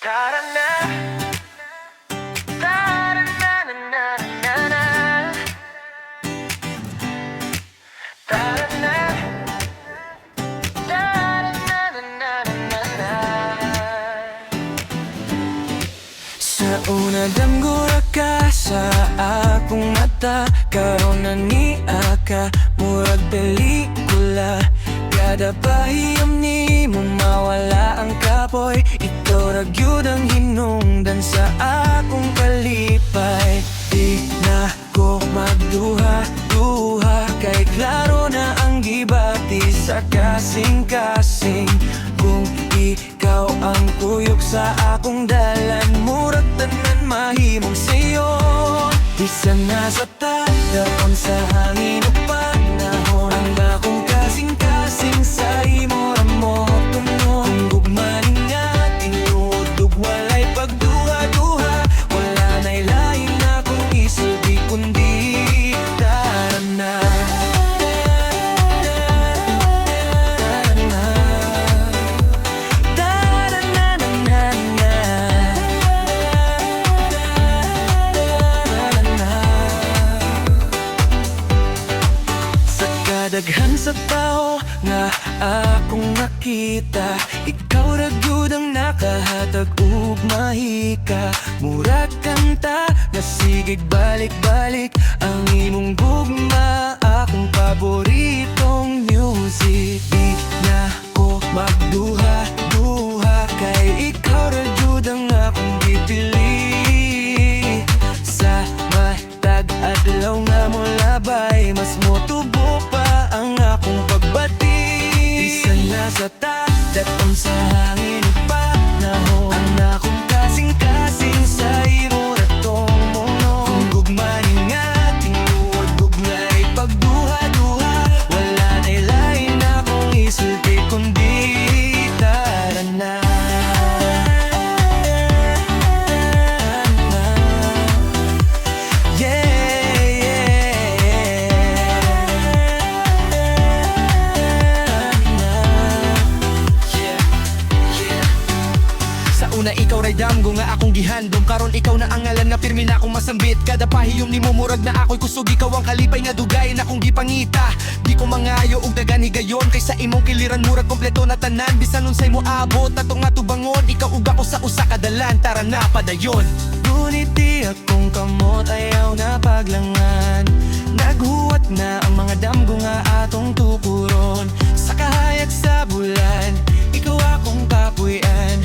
Tara na, tara na na na na na. Tara na, tara na na na na na. Sa una damgura ka sa akong mata, karon na niya ka murag pelikula. Kada pahiyam ni mo mawala ang kapoy, ikaw ragyud ang hinungdan sa akong kalipay. Di na ko magduha-duha, kay klaro na ang gibati sa kasing-kasing. Kung ikaw ang kuyog sa akong dalan, murag tanan mahimong sayo. Bisan nasa tadakon sa hangin o panahon, ang akong kasing-kasing sa imo ramo tunog. Kung gugmanin nga tinuod ug walay pagduha-duha, wala na'y lain na kung isulti kundi tara na. Daghan sa tao nga akong nakita, ikaw ragyud ang nakahatag ug mahika. Murag kanta nga sigig balik-balik, ang imong gugma akong paboritong music. Di na ko magduha-duha, kay ikaw ragyud ang akong gipili. Sa matag adlaw nga molabay, mas motubo pa ang akong pagbati. Bisan nasa tadakon sa hangin o panahon, ang akong kasing-kasing sa imo ratong muno. Kung gugmanin nga tinuod ug na'y pagduha-duha, wala na'y lain na kung isulti kundi tara na. Una ikaw ray damgo nga akong gihandom, karon ikaw na ang ngalan nga pirmi na akong masambit. Kada pahiyom ni mo murag na ako'y kusog, ikaw ang kalipay nga dugay na akong gipangita. Di ko mangayo og dagan higayon, kaysa imong kiliran murag kompleto na tanan. Bisan unsay mo abot natong nga tubangon, ikaw ug ako sa usa ka dalan, tara na padayon. Ngunit di akong kamot ayaw na paglangan, naghuwat na ang mga damgo nga atong tukuron. Sa kahayag sa bulan, ikaw akong kapuyan.